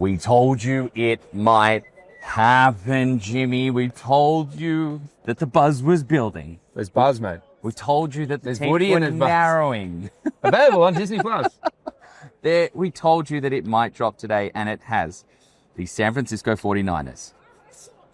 We told you it might happen, Jimmy. We told you that the buzz was building. There's buzz, mate. We told you that the There's teams Woody were and there's narrowing. Available on Disney Plus. We told you that it might drop today, and it has. The San Francisco 49ers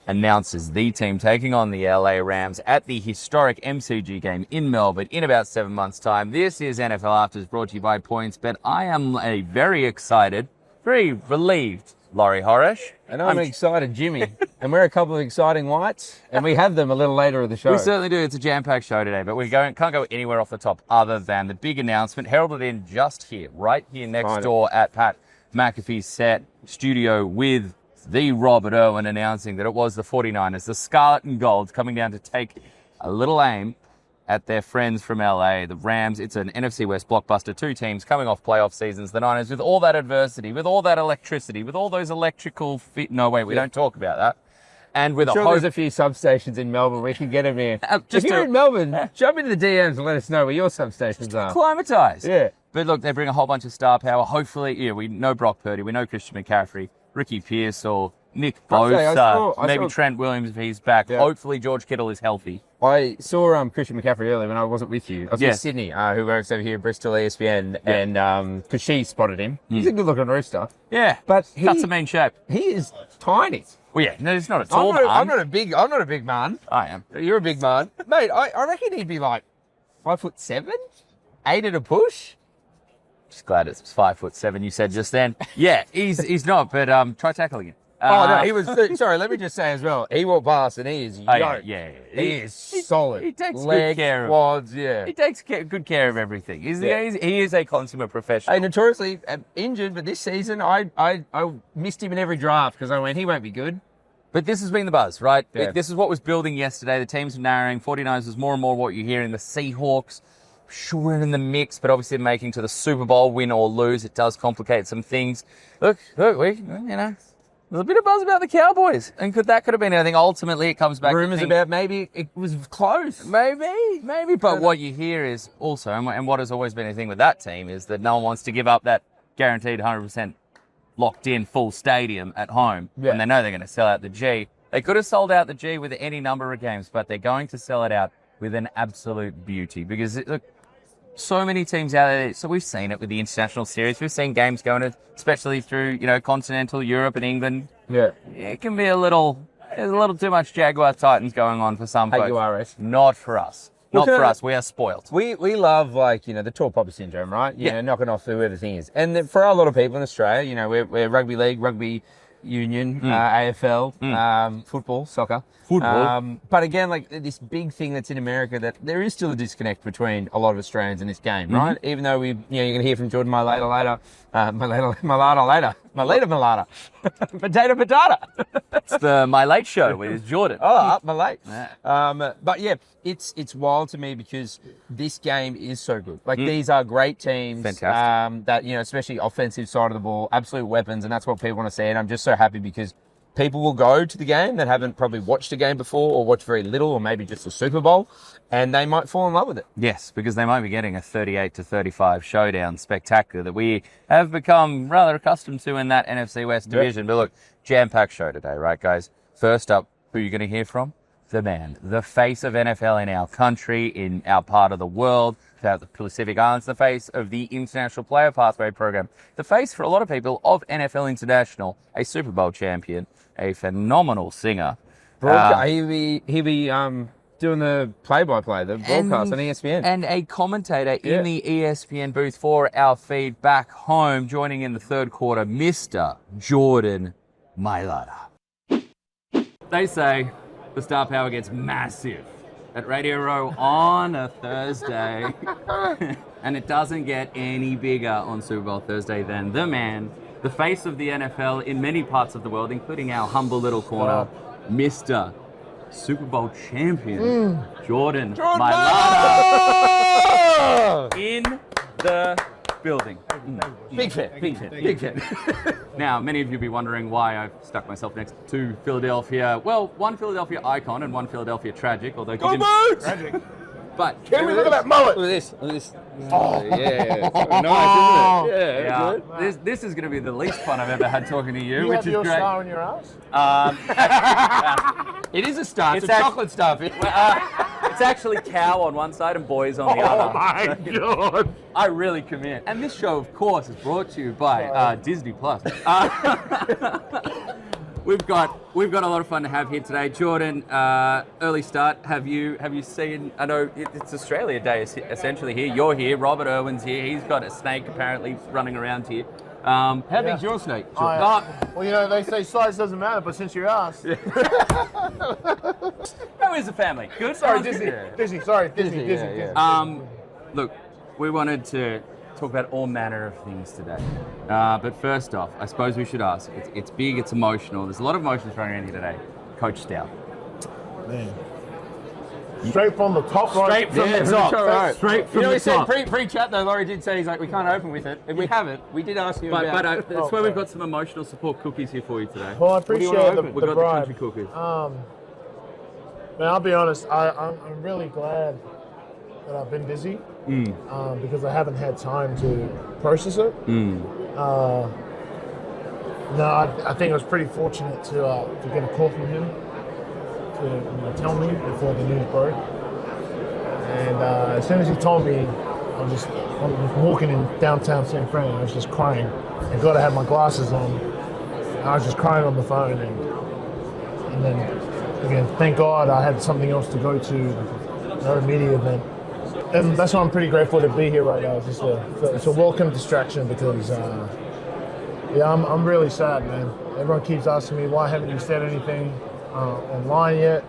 announces the team taking on the LA Rams at the historic MCG game in Melbourne in about 7 months' time. This is NFL Afters, brought to you by PointsBet. I am a very excited, very relieved Laurie Horish. And I'm an excited Jimmy. And we're a couple of exciting whites, and we have them a little later in the show. We certainly do. It's a jam-packed show today, but we can't go anywhere off the top other than the big announcement heralded in just here, right here next door at Pat McAfee's set studio with the Robert Irwin announcing that it was the 49ers, the Scarlet and Gold, coming down to take a little aim at their friends from LA, the Rams. It's an NFC West blockbuster, two teams coming off playoff seasons. The Niners, with all that adversity, with all that electricity, with all those electrical no, wait, we don't talk about that. And with there's a few substations in Melbourne. We can get them in. If you're in Melbourne, jump into the DMs and let us know where your substations are. Climatized. Yeah. But look, they bring a whole bunch of star power. Hopefully, we know Brock Purdy, we know Christian McCaffrey, Ricky Pierce or Nick Bosa, maybe Trent Williams if he's back. Yeah. Hopefully George Kittle is healthy. I saw Christian McCaffrey earlier when I wasn't with you. I was with Sydney, who works over here at Bristol ESPN, and because she spotted him. He's a good-looking rooster. Yeah, but cuts a mean shape. He is tiny. Well, yeah, no, he's not a tall man. I'm not a big man. I am. You're a big man, mate. I reckon he'd be like 5'7", 8 at a push. Just glad it's 5'7", you said just then. Yeah, he's not, but try tackling him. No, he was. Sorry, let me just say as well. He walked past and he is yoked. Yeah. He is solid. He takes legs, good care quads, of. He takes good care of everything. He is a consummate professional. Hey, notoriously injured, but this season I missed him in every draft because I went, he won't be good. But this has been the buzz, right? Yeah. This is what was building yesterday. The teams are narrowing. 49ers was more and more what you're hearing. The Seahawks, sure, in the mix, but obviously making to the Super Bowl, win or lose, it does complicate some things. Look, there's a bit of buzz about the Cowboys, and could have been anything. Ultimately, it comes back rumors about maybe it was close. Maybe. But what you hear is also, and what has always been a thing with that team, is that no one wants to give up that guaranteed 100% locked in full stadium at home when they know they're going to sell out the G. They could have sold out the G with any number of games, but they're going to sell it out with an absolute beauty because so many teams out there. So we've seen it with the international series. We've seen games going, especially through continental Europe and England. Yeah, it can be there's a little too much Jaguar Titans going on for some folks. Jaguares. Not for us. Not for us. We are spoiled. We love the tall popper syndrome, right? You know, knocking off whoever the thing is. And for a lot of people in Australia, we're rugby league, rugby union, AFL, football, soccer. But again, this big thing that's in America, that there is still a disconnect between a lot of Australians in this game, right? Even though you're going to hear from Jordan Mailata later. Mailata. Potato. It's the My Late Show with Jordan. My late. Yeah. But yeah, it's wild to me because this game is so good. These are great teams. Fantastic. That, especially offensive side of the ball, absolute weapons, and that's what people want to see. And I'm just so happy because people will go to the game that haven't probably watched a game before or watched very little or maybe just the Super Bowl, and they might fall in love with it. Yes, because they might be getting a 38-35 showdown spectacular that we have become rather accustomed to in that NFC West division. But look, jam-packed show today, right, guys? First up, who are you going to hear from? The man, the face of NFL in our country, in our part of the world, throughout the Pacific Islands, the face of the International Player Pathway Program, the face for a lot of people of NFL International, a Super Bowl champion, a phenomenal singer. He'll be doing the play-by-play, the broadcast on ESPN. And a commentator in the ESPN booth for our feed back home, joining in the third quarter, Mr. Jordan Mailata. They say the star power gets massive at Radio Row on a Thursday. And it doesn't get any bigger on Super Bowl Thursday than the man, the face of the NFL in many parts of the world, including our humble little corner, Mr. Super Bowl champion, Jordan Mailata. In the building. Big fan. Now, many of you will be wondering why I've stuck myself next to Philadelphia. Well, one Philadelphia icon and one Philadelphia tragic, although But Can we look at that mullet? Look at this. Look at this. Oh. Yeah. It's nice, isn't it? Yeah. Good. This is going to be the least fun I've ever had talking to you, You which have is your great. star in your ass? It is a star. It's It's chocolate stuff. It's actually cow on one side and boys on the other. Oh my God. I really commit. And this show, of course, is brought to you by Disney Plus. We've got a lot of fun to have here today. Jordan, early start. Have you seen? I know it's Australia Day essentially here. You're here. Robert Irwin's here. He's got a snake apparently running around here. How big's your snake? Well, you know, they say size doesn't matter, but since you're asked. How is the family? Good. Sorry, Everyone's Disney. good? Disney. Yeah. Look, we wanted to talk about all manner of things today. But first off, I suppose we should ask. It's big, it's emotional. There's a lot of emotions running around here today. Coach Stout. Man. Straight from the top, right? Straight from the top. Right. Straight from You know, the he said top. pre-chat though, Laurie did say, he's like, we can't open with it. And we haven't. We did ask him But about that's why we've got some emotional support cookies here for you today. Well, I do you appreciate wanna the open? We've got the bribe. country cookies. Man, I'll be honest. I'm really glad that I've been busy because I haven't had time to process it. No, I think I was pretty fortunate to get a call from him to tell me before the news broke. And as soon as he told me, I was walking in downtown San Fran. I was just crying. And God, I had my glasses on. And I was just crying on the phone. And then again, thank God I had something else to go to, another media event. And that's why I'm pretty grateful to be here right now. It's just it's a welcome distraction because, I'm really sad, man. Everyone keeps asking me, why haven't you said anything online yet?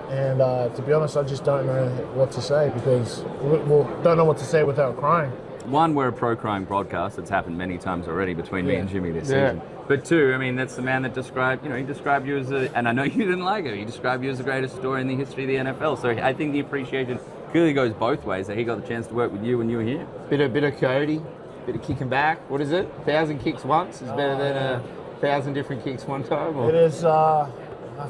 And to be honest, I just don't know what to say because we don't know what to say without crying. One, we're a pro-crime broadcast. It's happened many times already between me and Jimmy this season. But two, I mean, that's the man that described, he described you as and I know you didn't like it, he described you as the greatest story in the history of the NFL. So I think the appreciation clearly goes both ways, that he got the chance to work with you when you were here. bit of coyote, bit of kicking back. What is it? 1,000 kicks once is better than 1,000 different kicks one time? Or? It is, I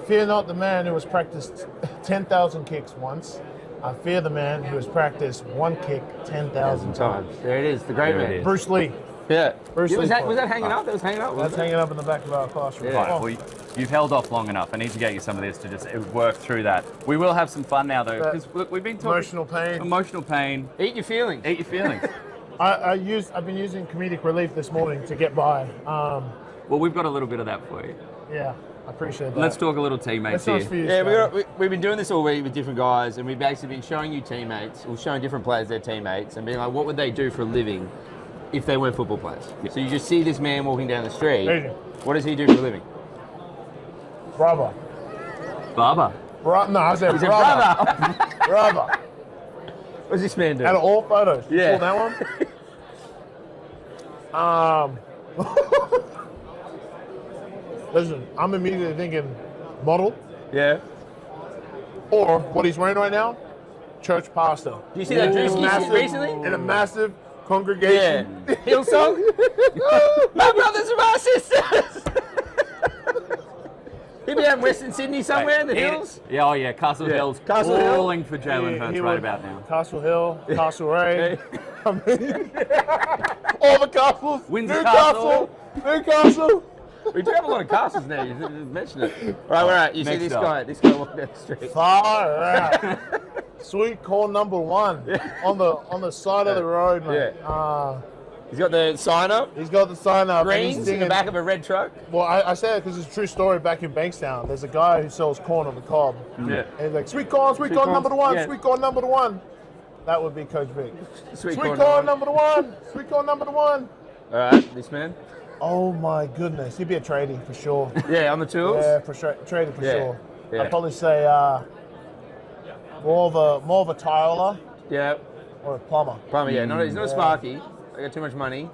fear not the man who has practiced 10,000 kicks once. I fear the man who has practiced one kick 10,000 times. There it is, the great There it man. is. Bruce Lee. Yeah. Bruce Was Lee that quote. hanging up? That was hanging up, That's wasn't it? hanging up in the back of our classroom. Yeah. Oh, Well, you've held off long enough. I need to get you some of this to just work through that. We will have some fun now, though, because look, we've been talking emotional pain. Emotional pain. Eat your feelings. Eat your feelings. I've been using comedic relief this morning to get by. Well, we've got a little bit of that for you. Yeah, I appreciate that. Let's talk a little teammates That sounds for here. you, Yeah, Scott. we've been doing this all week with different guys, and we've basically been showing you teammates, or showing different players their teammates, and being like, what would they do for a living if they weren't football players? Yeah. So you just see this man walking down the street. Dejean. What does he do for a living? Brother. Baba. No, I said brother. Brother. What does this man do? Out of all photos. You Yeah. saw that one? Listen, I'm immediately thinking model, Yeah. or what he's wearing right now, church pastor. Do you see that dress In a he's massive- recently? In a massive Yeah. congregation. Hillsong? My brothers and my sisters! He'd be out in Western Sydney somewhere in the hills. Yeah, oh yeah, Castle Hill's Castle Hill. calling for Jalen Hurts right about now. Castle Hill, Castle Ray. I mean, all the castles. Windsor Newcastle. Newcastle. We do have a lot of castles now, you didn't mention it. Right, all right, you see Next this up. guy walking down the street. Far out. Sweet corn number one on the side of the road, mate. He's got the sign up, He's got the sign up. and he's greens in the singing- back of a red truck. Well, I say that because it's a true story back in Bankstown. There's a guy who sells corn on the cob. Yeah. And he's like, sweet corn corn, number one, yeah. sweet corn number one. That would be Coach Vic. Sweet Sweet corn corn number one, sweet corn number one. All right, this man. Oh my goodness, he'd be a tradie for sure. Yeah, on the tools. Yeah, for sure, tradie for Yeah, sure. yeah. I'd probably say more of a tiler Yeah, or a plumber. plumber. Yeah, he's not a Sparky. I got too much money.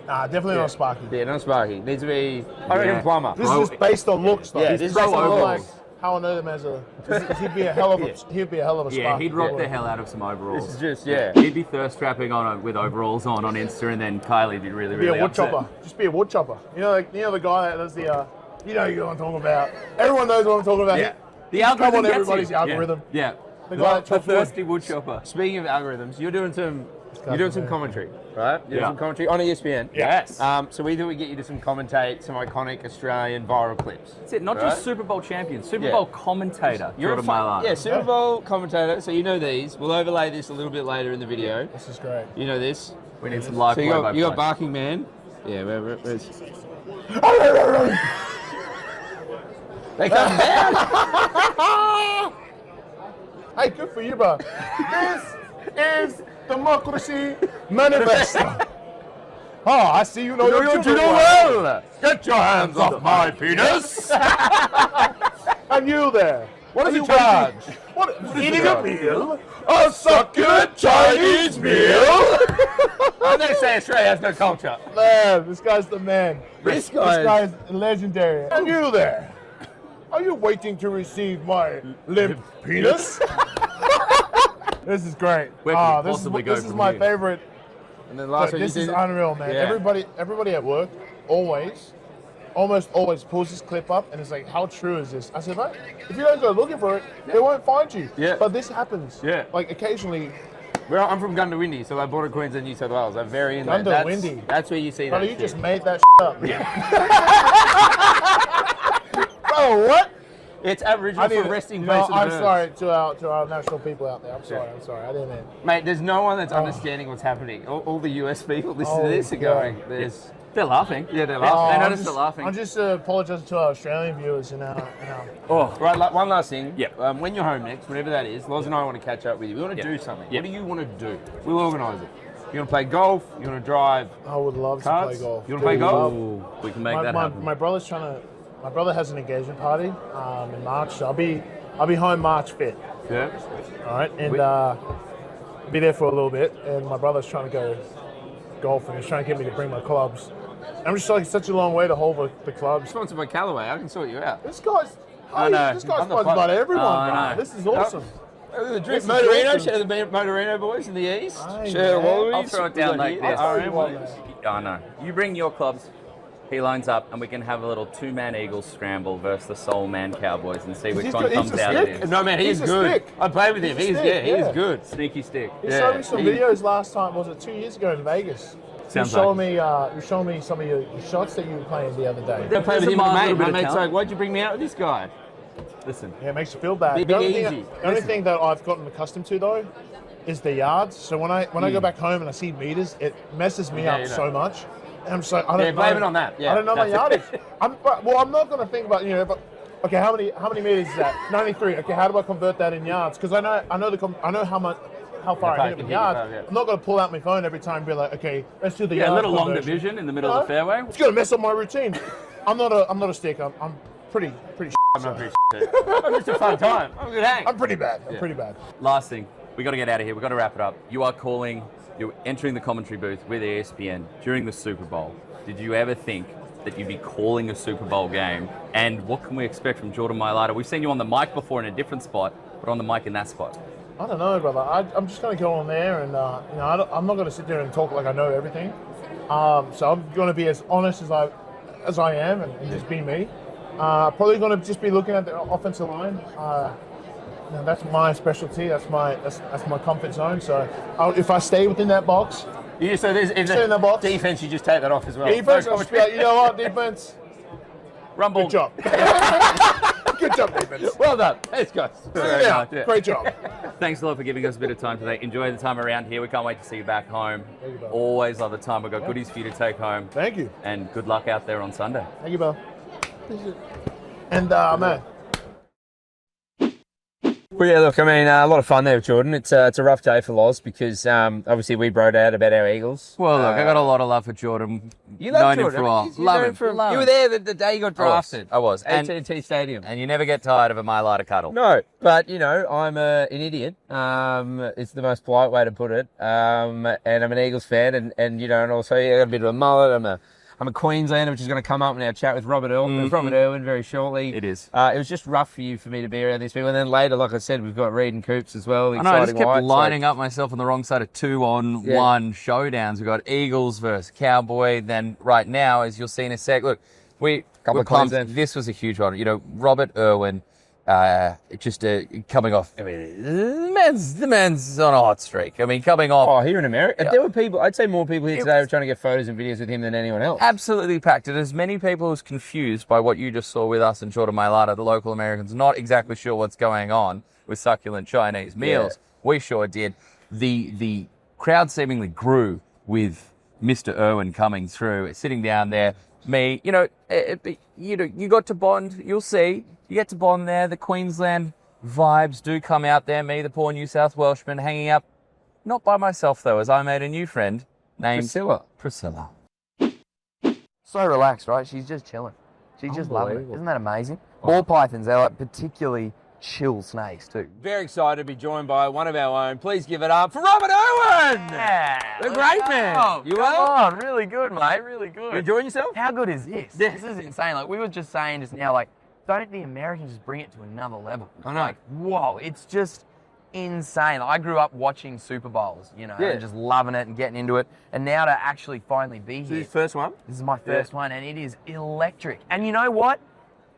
Nah, definitely not Sparky. Yeah, not a Sparky. Needs to be. I reckon Yeah. plumber. This is just based on looks, though. Yeah, He's this is based pro on overalls. like how I know them as a. He'd be a hell of a. He'd be a hell of a Yeah, Sparky. he'd rock the hell out of some overalls. This is just, yeah. He'd be thirst trapping with overalls on Insta, and then Kylie'd be really, Be really a wood upset. chopper. Just be a wood chopper. You know the guy that does the. You know what I'm talking about. Everyone knows what I'm talking about. Yeah. The He'd come algorithm on gets everybody's you. algorithm. Yeah. The guy that chops wood. thirsty wood chopper. Speaking of algorithms, you're doing some commentary, right? You're doing Yeah. some commentary on ESPN. Yes. So we thought we'd get you to commentate some iconic Australian viral clips. That's it. Not Right? just Super Bowl champion, Super Bowl commentator. You're Jordan Mailata. Yeah, Super Bowl commentator. So you know these. We'll overlay this a little bit later in the video. This is great. You know this. We need some live So play-by-play. you got Barking Man. Yeah, where's... They come down. Hey, good for you, bro. This is Democracy Manifesto. Oh, I see you know your judo well. Get your hands off my penis. And you there. What is Are the you charge? waiting- What? Eating the a meal? A succulent Chinese meal. And they say Australia has no culture. Man, this guy's the man. This guy is legendary. And you there. Are you waiting to receive my limp penis? This is great. Where can we This possibly go is from my here? favorite. And then last one This you is did. unreal, man. Yeah. Everybody at work almost always pulls this clip up and it's like, how true is this? I said, mate, if you don't go looking for it, they won't find you. Yeah. But this happens. Yeah. Like occasionally, Well, I'm from Gundawindi, so I border Queensland, New South Wales. I'm very in that. Gundawindi? That's where you see brother, that. you shit. just made that up. Bro, what? It's Aboriginal for resting place of the I'm birds. sorry to our national people out there. I'm sorry. I didn't mean. Mate, there's no one that's understanding what's happening. All the US people listen to this are God. going, there's... They're laughing. Yeah, they're laughing. They I'm noticed just- the laughing. I'm just apologizing to our Australian viewers and our Oh, Right, one last thing. Yep. When you're home next, whenever that is, Loz and I want to catch up with you. We want to Yep. do something. Yep. What do you want to do? We'll organise it. You want to play golf? You want to drive? I would love Cards? to play golf. You wanna play golf? Ooh, we can make that happen. My brother's trying to. My brother has an engagement party in March. So I'll be home March 5th. Yeah. All right, and be there for a little bit. And my brother's trying to go golf, and he's trying to get me to bring my clubs. I'm just like such a long way to hold the clubs. Sponsored by Callaway. I can sort you out. This guy's. I know. This guy's I'm the sponsored by pro- everyone. Oh, I bro. know. This is awesome. The This drink is Motorino. awesome. Shout out to the Motorino boys in the east. Aye, Shout out man. Wallabies. I'll throw it down like this. I'll tell you what, Wallabies. man. I know. You bring your clubs, he lines up, and we can have a little two-man Eagles scramble versus the Soul Man Cowboys and see which He's one got- he's comes a out stick. of this. No, man, he's He's a good. stick. I played with him. He's a He's stick, he's yeah. good. Sneaky stick. He Yeah. showed me some videos last time. Was it 2 years ago in Vegas? Sounds you showed like me. You showed me some of your shots that you were playing the other day. I played with Doesn't him mind a and little mate. My bit of mate's talent. like, why'd you bring me out with this guy? Listen. Yeah, it makes you feel bad. Big the only, easy. thing, the only thing that I've gotten accustomed to though is the yards. So when I go back home and I see meters, it messes me Yeah, up you know. so much. And I'm just like, I don't Yeah, know. blame it on that. Yeah, I don't know my that's yardage. it. I'm not going to think about but okay, how many meters is that? 93. Okay, how do I convert that in yards? Because I know how far I hit it in yards. Yeah. I'm not going to pull out my phone every time and be like, okay, let's do the Yeah, a yard little long conversion. division in the middle of the fairway. It's going to mess up my routine. I'm not a stick. I'm pretty. I'm not pretty shit. I'm just a fun time. I'm a good hang. I'm pretty bad. I'm pretty bad. Last thing, we got to get out of here. We got to wrap it up. You're entering the commentary booth with ESPN during the Super Bowl. Did you ever think that you'd be calling a Super Bowl game? And what can we expect from Jordan Mailata? We've seen you on the mic before in a different spot, but on the mic in that spot. I don't know, brother. I'm just going to go on there and I'm not going to sit there and talk like I know everything. So I'm going to be as honest as I am and just be me. Probably going to just be looking at the offensive line. That's my specialty. That's my comfort zone. So if I stay within that box, Yeah, so there's Stay in the box. defense, you just take that off as well. defense, No I'll just be like, you know what, defense, Rumble. good job. Good job, defense. Well done. Let's go. Figured it out. Yeah. Great job. Thanks a lot for giving us a bit of time today. Enjoy the time around here. We can't wait to see you back home. Thank you, brother. Always love the time. We've got goodies for you to take home. Thank you. And good luck out there on Sunday. Thank you, Bill. And man, Well, yeah, look, I mean, a lot of fun there with Jordan. It's a rough day for Loz because obviously we broke out about our Eagles. Well, look, I got a lot of love for Jordan. You love Known Jordan. him for a while. Love him. You were there the day he got drafted. I was. AT&T Stadium. And you never get tired of a Mailata cuddle. No, but I'm an idiot. It's the most polite way to put it. And I'm an Eagles fan, and also I got a bit of a mullet. I'm a Queenslander, which is going to come up in our chat with Robert Irwin very shortly. It is. It was just rough for me to be around these people, and then later, like I said, we've got Reed and Coops as well. I know, I just kept White, lining up myself on the wrong side of 2-on-1 showdowns. We've got Eagles versus Cowboy. Then right now, as you'll see in a sec, look, we're Couple of pumped. Queensland. This was a huge one. Robert Irwin, coming off. I mean, the man's on a hot streak. I mean, coming off. Oh, here in America, there were people. I'd say more people here today were trying to get photos and videos with him than anyone else. Absolutely packed. And as many people as confused by what you just saw with us and Jordan Mailata, the local Americans, not exactly sure what's going on with succulent Chinese meals. Yeah. We sure did. The crowd seemingly grew with Mr. Irwin coming through, sitting down there. Me, you got to bond. You'll see. You get to bond there. The Queensland vibes do come out there. Me, the poor New South Welshman, hanging up, not by myself though, as I made a new friend named Priscilla. So relaxed, right? She's just chilling. She's just loving it. Isn't that amazing? Ball pythons, they're like particularly chill snakes too. Very excited to be joined by one of our own. Please give it up for Robert Irwin! Yeah, the great man. You well? Come on, really good, mate. Really good. You enjoying yourself? How good is this? Yeah. This is insane. Like we were just saying just now, like, don't the Americans just bring it to another level? I know. Like, whoa, it's just insane. I grew up watching Super Bowls, and just loving it and getting into it. And now to actually finally be here. This is your first one? This is my first one, and it is electric. And you know what?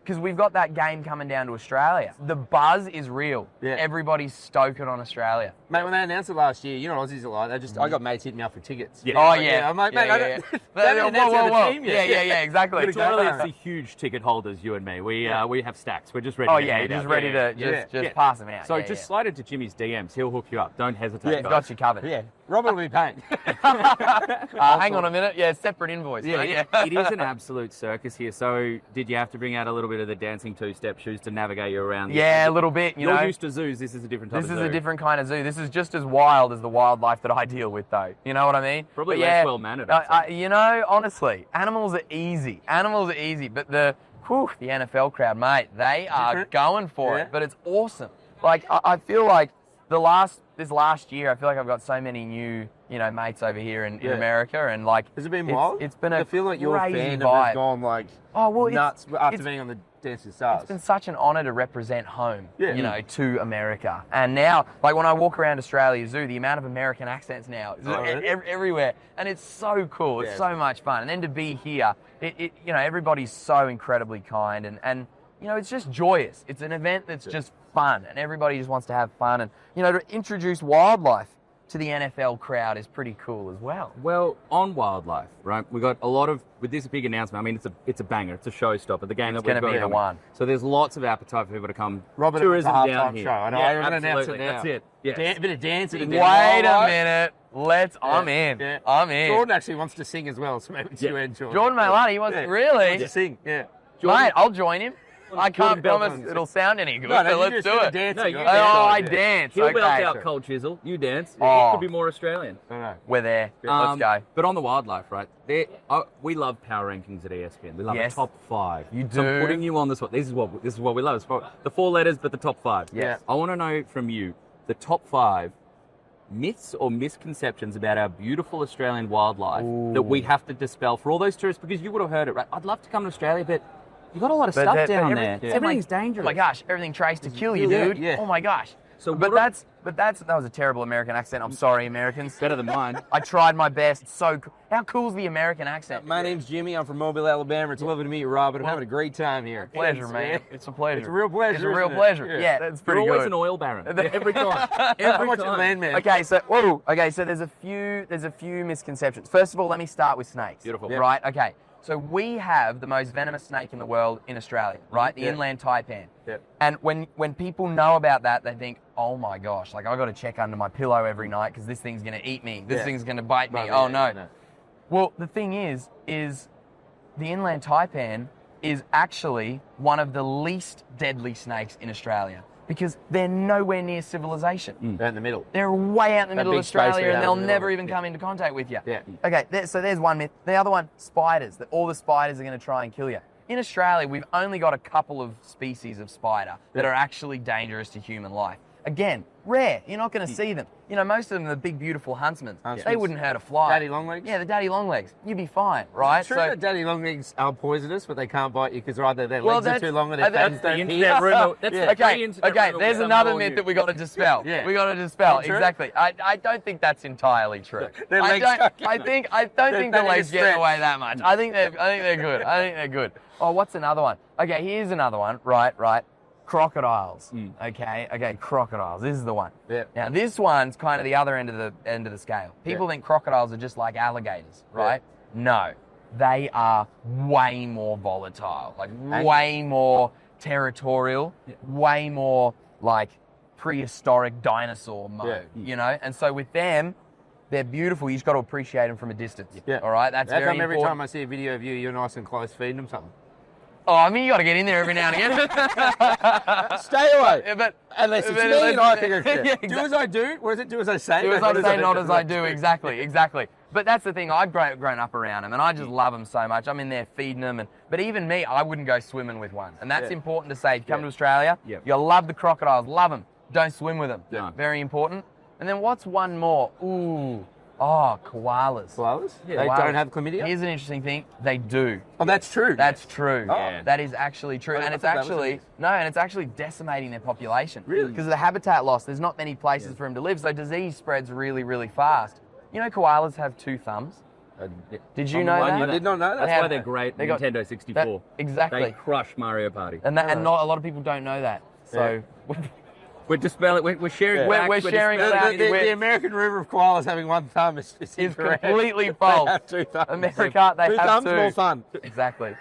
Because we've got that game coming down to Australia. The buzz is real. Yeah. Everybody's stoking on Australia. Mate, when they announced it last year, you know what Aussies are like. I got mates hitting me up for tickets. Yeah. Oh, yeah. I'm like, mate, I don't... They haven't announced the team yet. Yeah, exactly. It's the huge ticket holders, you and me. We have stacks. We're just ready to you're just ready to pass them out. So just slide into Jimmy's DMs. He'll hook you up. Don't hesitate. Yeah, got you covered. Yeah. Robert will be paying. Hang on a minute. Yeah, separate invoice. Yeah. It is an absolute circus here. So did you have to bring out a little bit of the dancing two-step shoes to navigate you around? Yeah, a little bit. You're used to zoos. This is a different type of zoo. This is a different kind of zoo. This is just as wild as the wildlife that I deal with, though. You know what I mean? Probably less well-mannered. Honestly, animals are easy. But the NFL crowd, mate, they are going for it. But it's awesome. Like, I feel like this last year, I feel like I've got so many new, mates over here in America, and like, has it been wild? It's been I feel like your fandom has gone like nuts after being on the Dancing Stars. It's been such an honour to represent home, to America. And now, like when I walk around Australia Zoo, the amount of American accents now is everywhere, and it's so cool. It's so much fun. And then to be here, everybody's so incredibly kind, and it's just joyous. It's an event that's just fun, and everybody just wants to have fun. And, to introduce wildlife to the NFL crowd is pretty cool as well. Well, on wildlife, right, we got a lot of, with this big announcement, I mean, it's a banger. It's a showstopper. The game it's that we've got. It's going to be the one. So there's lots of appetite for people to come. Robert, tourism down here. Show. I know. Yeah, I'm going to announce it now. That's it. Yeah. A bit of dancing. Wait a minute. I'm in. Yeah. I'm in. Jordan actually wants to sing as well, so maybe you and Jordan. Jordan Mailata, he wants really? He wants to sing, Mate, I'll join him. I can't promise it'll sound any good, but let's do it. I dance. He'll belt out Cold Chisel. You dance. Oh. It could be more Australian. We're there. Let's go. But on the wildlife, right? We love power rankings at ESPN. We love the top 5. You do. So I'm putting you on this one. This is what we love. It's the 4 letters, but the top 5. Yes. I want to know from you the top 5 myths or misconceptions about our beautiful Australian wildlife that we have to dispel for all those tourists, because you would have heard it, right? I'd love to come to Australia, but you've got a lot of stuff down there. Everything's dangerous. Oh my gosh, everything tries to kill you, dude. Yeah. Oh my gosh. So, that was a terrible American accent. I'm sorry, Americans. Better than mine. I tried my best. How cool's the American accent? My name's Jimmy. I'm from Mobile, Alabama. It's lovely to meet you, Robert. I'm having a great time here. Pleasure, man. It's a pleasure. It's a real pleasure. It's a real pleasure. Yeah, that's pretty good. You're always an oil baron. Every time. Every time. Landman. Okay, so there's a few misconceptions. First of all, let me start with snakes. Beautiful. Yep. Right. Okay. So we have the most venomous snake in the world in Australia, right? The inland taipan. Yep. And when people know about that, they think, oh my gosh, like I got to check under my pillow every night because this thing's going to eat me. This thing's going to bite me. Oh no. Well, the thing is the inland taipan is actually one of the least deadly snakes in Australia, because they're nowhere near civilization. They're in the middle. They're way out in the middle of Australia, and they'll never even come into contact with you. Yeah. Okay, so there's one myth. The other one, spiders. That all the spiders are going to try and kill you. In Australia, we've only got a couple of species of spider that are actually dangerous to human life. Again, rare. You're not going to see them. Most of them are the big, beautiful huntsmen. They wouldn't hurt a fly. Daddy longlegs? Yeah, the daddy longlegs. You'd be fine, right? It's true that daddy longlegs are poisonous, but they can't bite you because either their legs are too long or their that's fangs don't internet rumor. Okay, there's another myth that we got to dispel. We got to dispel. Exactly. I don't think that's entirely true. I don't think the legs get away that much. I think they're good. Oh, what's another one? Okay, here's another one. Right. crocodiles. Okay, crocodiles. This is the one. Yeah. Now this one's kind of the other end of the scale. People think crocodiles are just like alligators, right? No, they are way more volatile, like way more territorial, way more like prehistoric dinosaur mode, you know? And so with them, they're beautiful. You just got to appreciate them from a distance. All right, that's very important. Every time I see a video of you, you're nice and close feeding them something. Oh, I mean, you got to get in there every now and again. Stay away. Yeah, but unless it's me and I think it's exactly. Do as I do. What is it? Do as I say. Do as I say, not as I do. Exactly. But that's the thing. I've grown up around them, and I just love them so much. I'm in there feeding them, but even me, I wouldn't go swimming with one. And that's important to say. If you come to Australia, you'll love the crocodiles. Love them. Don't swim with them. No. Very important. And then what's one more? Ooh. Oh, koalas. Koalas? Yeah, they don't have chlamydia? Here's an interesting thing. They do. Oh, that's true. That's true. Oh. Yeah. That is actually true. And it's actually decimating their population. Really? Because of the habitat loss. There's not many places for them to live, so disease spreads really, really fast. You know koalas have 2 thumbs? Did you know that? I did not know that. That's why they're great. They got Nintendo 64. Exactly. They crush Mario Party. And not a lot of people don't know that. So we're dispelling. We're sharing. We're facts, sharing dispelling- facts. The American river of koalas having 1 thumb is incorrect. completely false. They have 2 thumbs. America, they 2 have thumbs, 2. more fun. Exactly.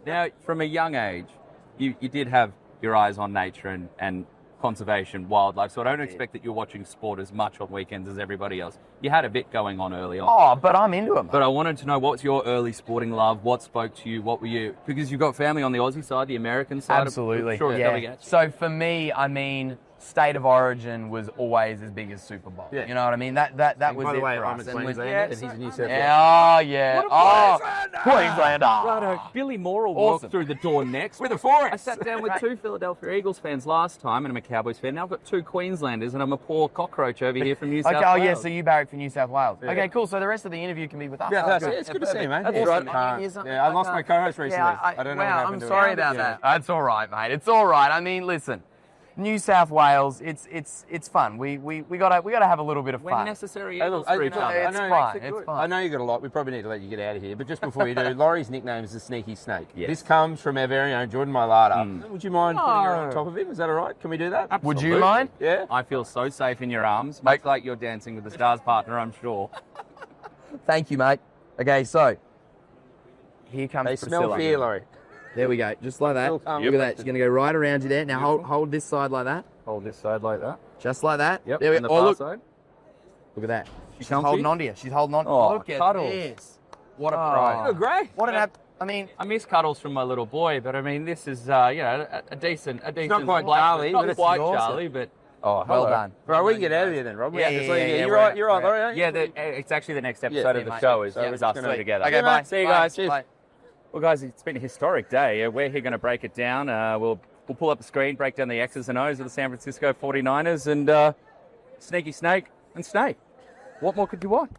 Now, from a young age, you did have your eyes on nature and conservation, wildlife. So I don't expect that you're watching sport as much on weekends as everybody else. You had a bit going on early on. Oh, but I'm into it. But I wanted to know, what's your early sporting love? What spoke to you? What were you? Because you've got family on the Aussie side, the American side. Absolutely. Sure, Yeah. So for me, I mean, state of origin was always as big as Super Bowl. Yeah. You know what I mean? That was By the it way, for I'm us. a And with- Queenslander, and he's a New South Wales. Yeah, oh, yeah. Queenslander. Righto, Billy Moore will walk Awesome. through the door next. With a forest. I sat down with 2 Philadelphia Eagles fans last time, and I'm a Cowboys fan. Now I've got 2 Queenslanders, and I'm a poor cockroach over here from New South Okay, Wales. oh yeah, so you barrack for New South Wales. Okay, cool. So the rest of the interview can be with us. Yeah, That's it's good to see you, mate. That's Yeah, awesome. right. I lost my co-host recently. I don't know what wow, happened I'm to sorry him. about that. That's all right, mate. It's all right. I mean, listen, New South Wales, it's fun. We gotta have a little bit of When fun. necessary, Hey, Eagles look, for each other. It's fine. It's I fine. know you got a lot. We probably need to let you get out of here. But just before you do, Laurie's nickname is the Sneaky Snake. Yes. This comes from our very own Jordan Mailata. Would you mind putting her on top of him? Is that all right? Can we do that? Would you mind? Yeah. I feel so safe in your arms, much like your Dancing with the Stars partner, I'm sure. Thank you, mate. Okay, so here comes They Priscilla. smell fear, Laurie. There we go, just like that. Still calm Look at that. collected. She's gonna go right around you there. Now hold this side like that, Hold this side like that. just like that. Yep. There we And the go. Oh, far look, side. look at that. She's comfy? holding on to you. She's holding on. Oh, Look at cuddles. this. What a Oh. pro. You look great. What an app. I mean, I miss cuddles from my little boy, but I mean, this is a decent. not quite black- Charlie, not but it's quite awesome. Charlie, but well hello. done. Right, we can get out of here then, Rob. Yeah, Just yeah, leave yeah, you. we're- You're right, Laurie. aren't you? yeah, it's actually the next episode Yeah, of the mate. show is Yeah, us two gonna- together. Okay, bye. See you Bye. guys. Cheers. Bye. Well, guys, it's been a historic day. We're here going to break it down. We'll pull up the screen, break down the X's and O's of the San Francisco 49ers, and Sneaky Snake and Snake. What more could you want?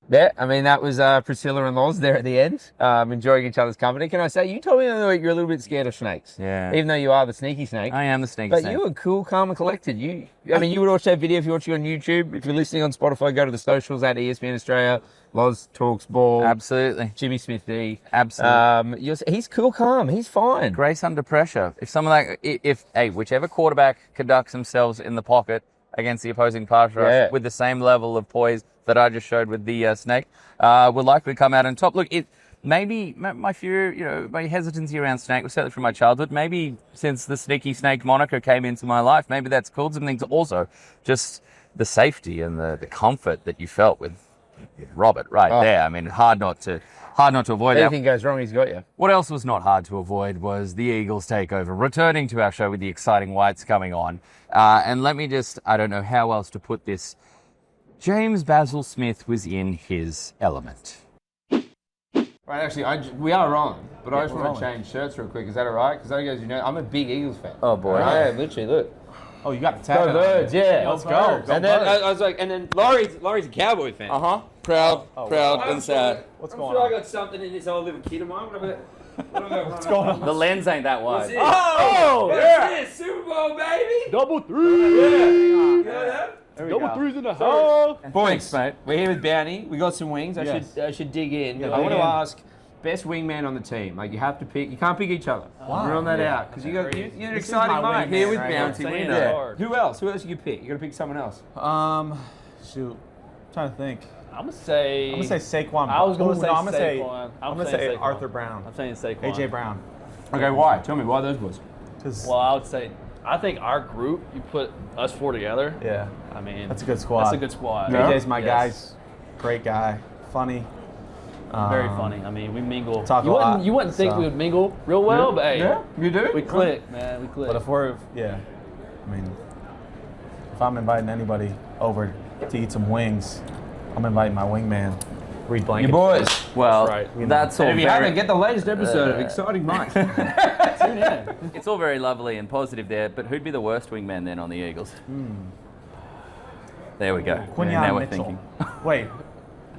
Yeah, I mean, that was Priscilla and Loz there at the end, enjoying each other's company. Can I say, you told me the other week you're a little bit scared of snakes. Yeah. Even though you are the sneaky snake. I am the Sneaky But Snake. you were cool, calm, and collected. You would watch that video if you're watching on YouTube. If you're listening on Spotify, go to the socials at ESPN Australia. Loz talks ball. Absolutely. Jimmy Smith D. Absolutely. He's cool, calm. He's fine. Grace under pressure. If someone whichever quarterback conducts themselves in the pocket against the opposing pass rush with the same level of poise that I just showed with the snake, will likely come out on top. Look, maybe my fear, my hesitancy around snake was certainly from my childhood. Maybe since the Sneaky Snake moniker came into my life, maybe that's cooled some things. Also, just the safety and the comfort that you felt with Robert there. I mean, hard not to avoid that. Anything goes wrong, he's got you. What else was not hard to avoid was the Eagles takeover, returning to our show with the exciting whites coming on. And let me just, I don't know how else to put this, James Basil Smith was in his element. Right, actually, we are wrong, but I just want to change shirts real quick. Is that all right? Because I guys, I'm a big Eagles fan. Oh, boy. Yeah, literally, look. Oh, you got the tag. Go Birds, yeah. Let's go. And then I was like, and then Laurie's a Cowboy fan. Proud and sad. What's I'm going sure on? I got something in this old little kid of mine. What's going on? The lens ain't that wide. Oh, yeah. Super Bowl, baby. Double three. Yeah. Double threes in the house. Boys, mate, we're here with Bounty. We got some wings. I should dig in. Yeah, I want dig to in. ask best wingman on the team. Like you have to pick. You can't pick each other. Run that out because you're an exciting mind. Here with Bounty, we know. Who else? Who else you pick? You got to pick someone else. Shoot, I'm trying to think. I'm gonna say Saquon. I was gonna say I'm Saquon. gonna say Arthur Brown. I'm saying Saquon. AJ Brown. Okay, why? Tell me why those boys. Well, I would say I think our group. You put us four together. Yeah, I mean, that's a good squad. That's a good squad. AJ's my Yes. guy. Great guy. Funny. Very funny. I mean, we mingle. Talk a lot, You wouldn't think so. we would mingle real well, but hey, you do. we click, man. We click. But I mean, if I'm inviting anybody over to eat some wings, I'm inviting my wingman. Read Blankenship. Your boys. Well, That's right. that's all And if you very... haven't, get the latest episode of Exciting Minds. Tune in. It's all very lovely and positive there, but who'd be the worst wingman then on the Eagles? There we go. Quinyon Now we're Mitchell. thinking. Wait,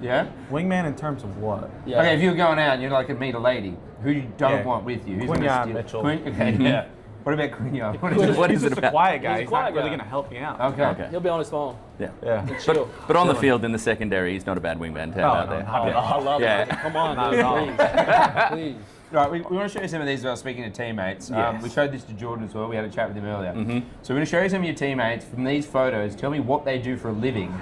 Yeah. wingman in terms of what? Yeah. Okay, if you're going out and you're like to meet a lady, who you don't Yeah. want with you? Who's Quinyon gonna steal- Mitchell. Okay, yeah. What about Quinyon? What is it? What He's is it just a about? quiet guy. He's a He's quiet not really guy. gonna help me out. Okay. Okay. He'll be on his phone. Yeah. Yeah. Chill. But on the field in the secondary, he's not a bad wingman to have out there. I love Yeah. it. Come on, Not dude. at all. Please. Please. Right, we want to show you some of these as well, speaking of teammates. Yes. We showed this to Jordan as well. We had a chat with him earlier. So we're going to show you some of your teammates from these photos. Tell me what they do for a living,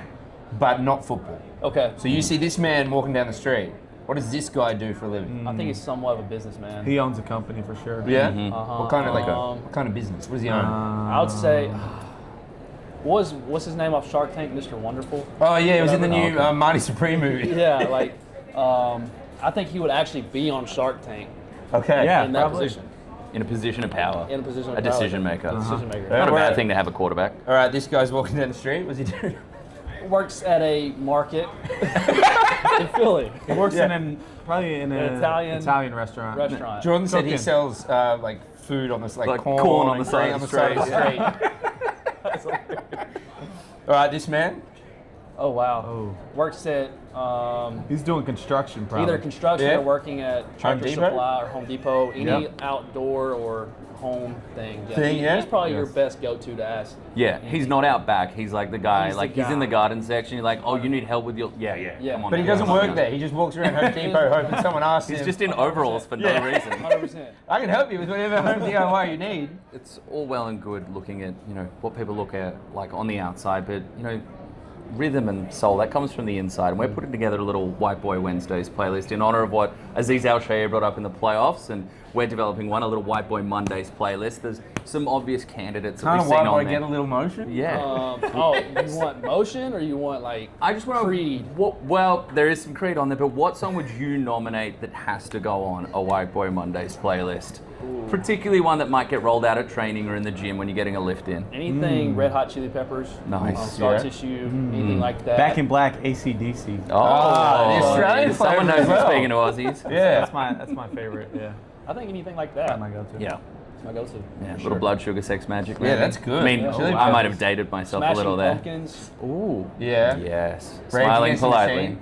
but not football. Okay. So you see this man walking down the street. What does this guy do for a living? I think he's somewhat of a businessman. He owns a company for sure. Yeah? Uh-huh. What kind of what kind of business? What does he own? I would say, what's his name off Shark Tank? Mr. Wonderful. Oh yeah, it was in the whatever. new Marty Supreme movie. Yeah, like, I think he would actually be on Shark Tank Okay. Yeah. in that probably. position. In a position of power. In a position of A power. decision maker. Decision maker. Not a Right. bad thing to have a quarterback. All right, this guy's walking down the street. What's he doing? Works at a market in Philly. He works probably in an Italian restaurant. Restaurant. Jordan said he Cooking. sells like food on this, like corn on the and side grain of on the side of street. the street. All right, this man. Oh wow. Oh. Works at He's doing construction probably. either construction Yeah. or working at Tractor Depot? Supply or Home Depot. Any Yep. outdoor or home thing. Thing, yeah? He's probably your Yes. best go-to to ask. Yeah, he's not out back. He's like the guy. He's the Like he's in guy. the garden section. You're like, oh, you need help with your. Yeah. Yeah. Come on But he now. doesn't work there. He just walks around Home Depot hoping someone asks He's him. just in overalls for no reason. 100%. I can help you with whatever home DIY you need. It's all well and good looking at what people look at like on the outside, but rhythm and soul that comes from the inside. And we're putting together a little White Boy Wednesdays playlist in honor of what Aziz Al Shaya brought up in the playoffs, and we're developing a little White Boy Mondays playlist. There's some obvious candidates that Kind we've of seen why on I there. get a little motion. Yeah. You want motion or you want like I just want Creed? Well, there is some Creed on there, but what song would you nominate that has to go on a White Boy Mondays playlist? Particularly one that might get rolled out at training or in the gym when you're getting a lift in. anything Red Hot Chili Peppers? Nice. Scar Yeah. tissue, anything like that. Back in Black, AC/DC. Oh, the Australian someone flavour knows as you're well. speaking to Aussies. Yeah. That's my favorite. Yeah, I think anything like that's that. my go-to. Yeah. It's my go-to. Yeah, little blood sugar sex magic. Yeah, maybe. that's good. I mean, Yeah. Chili I might peppers. have dated myself Smashing a little there. Pumpkins. Ooh. Yeah. Yes. Rage Smiling Against the politely. Machine.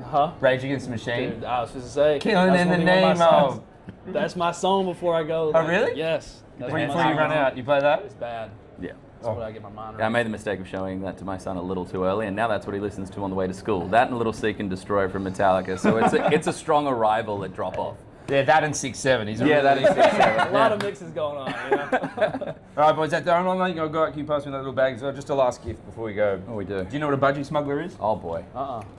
Huh? Rage Against the Machine. Dude, I was supposed to say. Killing that's in the gonna be one name my songs. of. That's my song before I go. Oh, really? Yes. That's Before my you run song. out, you play that? It's bad. Yeah. That's what I get my mind I right. made the mistake of showing that to my son a little too early, and now that's what he listens to on the way to school. That and a little Seek and Destroy from Metallica. So it's a strong arrival at drop off. Yeah, that and 6'7". He's a Yeah, that really- is 6'7". A lot of mixes going on. You know? All right, boys, I'm not going to go. Can you pass me that little bag as well? Just a last gift before we go. Oh, we do. Do you know what a budgie smuggler is? Oh boy.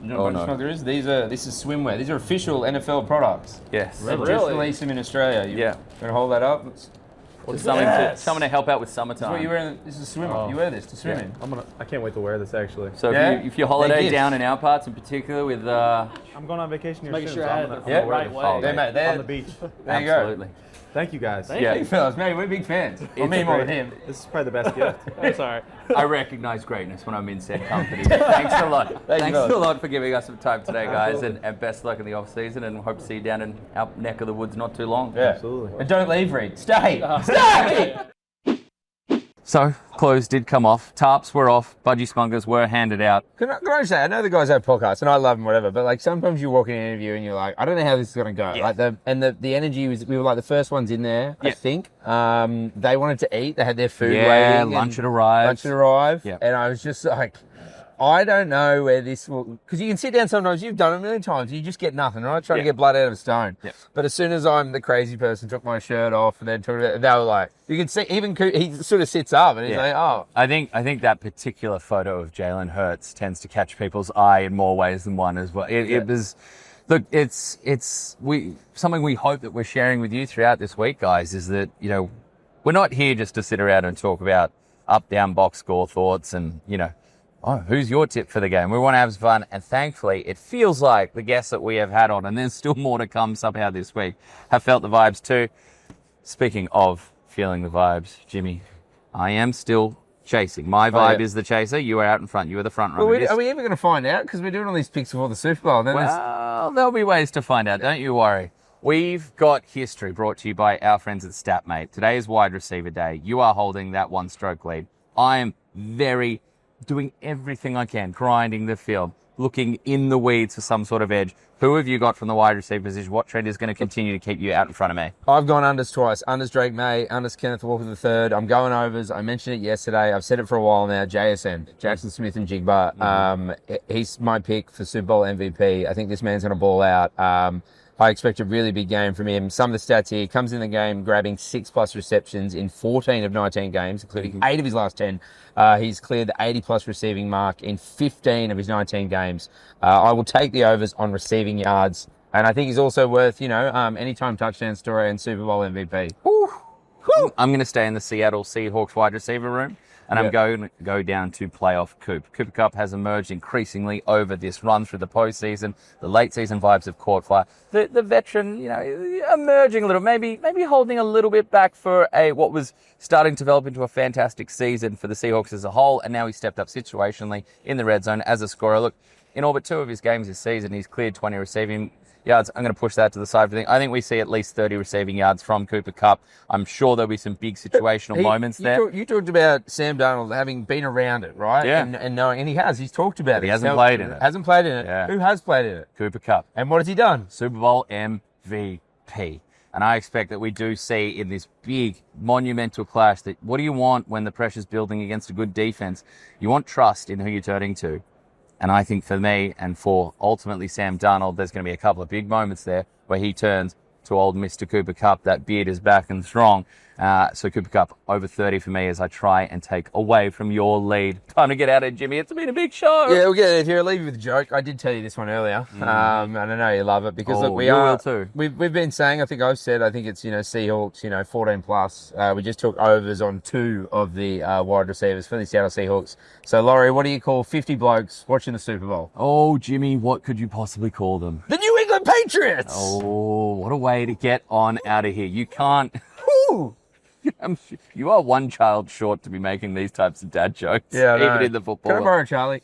You know what a budgie smuggler is? This is swimwear. These are official NFL products. Yes. They've just Really? released them in Australia. You Yeah. Going to hold that up? It's Just something to help out with summertime. what you wear. This is a swimmer. You wear this to swim in. I can't wait to wear this actually. So Yeah? if you holiday They're down gifts. in our parts, in particular with I'm going on vacation here Making soon, sure so I I'm had gonna, the I'm gonna wear right this. way. Oh, They're, mate, they're, on the beach. there you absolutely. Thank you guys. Yeah. Thank you, fellas. Mate, we're big fans. Well, me more than him. This is probably the best gift. I'm sorry. I recognize greatness when I'm in said company. Thanks a lot. Thanks fellas. a lot for giving us some time today, guys, and best luck in the off season. And hope to see you down in our neck of the woods not too long. Yeah. Absolutely. And don't leave, Reed. Stay. Stay. So clothes did come off, tarps were off, budgie smugglers were handed out. Can I say, I know the guys have podcasts and I love them, whatever, but like sometimes you walk in an interview and you're like, I don't know how this is going to go. Yeah. Like the energy was, we were like the first ones in there, I Yeah. think. They wanted to eat, they had their food Yeah, waiting. lunch and had arrived. Lunch had arrived. Yeah. And I was just like, I don't know where this will, because you can sit down sometimes, you've done it a million times, you just get nothing, right? Trying to get blood out of a stone. Yep. But as soon as I'm the crazy person, took my shirt off and then took it, they were like, you can see, even he sort of sits up and he's like, oh. I think that particular photo of Jalen Hurts tends to catch people's eye in more ways than one as well. It was, look, it's something we hope that we're sharing with you throughout this week, guys, is that, you know, we're not here just to sit around and talk about up, down, box score thoughts and, you know, oh, who's your tip for the game? We want to have some fun. And thankfully, it feels like the guests that we have had on, and there's still more to come somehow this week, have felt the vibes too. Speaking of feeling the vibes, Jimmy, I am still chasing. My vibe is the chaser. You are out in front. You are the front runner. Well, are we ever going to find out? Because we're doing all these picks before the Super Bowl. Well, there'll be ways to find out. Don't you worry. We've got history brought to you by our friends at StatMate. Today is wide receiver day. You are holding that one-stroke lead. I am doing everything I can, grinding the field, looking in the weeds for some sort of edge. Who have you got from the wide receiver position? What trend is going to continue to keep you out in front of me? I've gone unders twice. Unders Drake May, unders Kenneth Walker III. I'm going overs. I mentioned it yesterday. I've said it for a while now. JSN, Jackson Smith and Jigba. He's my pick for Super Bowl MVP. I think this man's going to ball out. I expect a really big game from him. Some of the stats here, he comes in the game grabbing 6+ receptions in 14 of 19 games, including 8 of his last 10. He's cleared the 80+ receiving mark in 15 of his 19 games. I will take the overs on receiving yards. And I think he's also worth, anytime touchdown story and Super Bowl MVP. I'm going to stay in the Seattle Seahawks wide receiver room. And I'm going to go down to playoff Coop. Cooper Kupp has emerged increasingly over this run through the postseason. The late season vibes have caught fire. The veteran, emerging a little, maybe holding a little bit back for what was starting to develop into a fantastic season for the Seahawks as a whole. And now he stepped up situationally in the red zone as a scorer. Look, in all but 2 of his games this season, he's cleared 20 receiving yards. I'm going to push that to the side. I think we see at least 30 receiving yards from Cooper Kupp. I'm sure there'll be some big situational moments there. You talked about Sam Darnold having been around it, right? Yeah. And knowing, and he has. He's talked about it. He hasn't played in it. Hasn't played in it. Yeah. Who has played in it? Cooper Kupp. And what has he done? Super Bowl MVP. And I expect that we do see in this big, monumental clash that what do you want when the pressure's building against a good defense? You want trust in who you're turning to. And I think for me and for ultimately Sam Darnold, there's going to be a couple of big moments there where he turns to old Mr. Cooper Kupp. That beard is back and strong. So Cooper Kupp over 30 for me as I try and take away from your lead. Time to get out of it, Jimmy. It's been a big show. Yeah, we'll get it. If you're leaving with a joke, I did tell you this one earlier. And I know you love it because look, we are. Will too. We've been saying, I think it's, Seahawks, 14 plus. We just took overs on 2 of the wide receivers for the Seattle Seahawks. So, Laurie, what do you call 50 blokes watching the Super Bowl? Oh, Jimmy, what could you possibly call them? The New England Patriots! Oh, what a way to get on out of here. You can't. You are one child short to be making these types of dad jokes, even in the football. Can I borrow Charlie?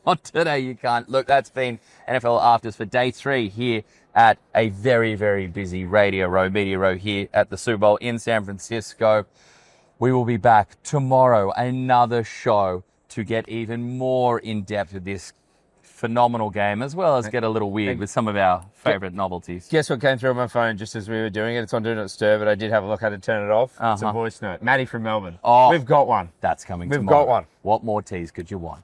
Not today, you can't. Look, that's been NFL Afters for day 3 here at a very, very busy media row here at the Super Bowl in San Francisco. We will be back tomorrow, another show to get even more in depth with this phenomenal game, as well as get a little weird with some of our favourite novelties. Guess what came through on my phone just as we were doing it? It's on Do Not Disturb, but I did have a look how to turn it off. It's a voice note. Maddie from Melbourne. Oh, we've got one. That's coming tomorrow. We've got one. What more teas could you want?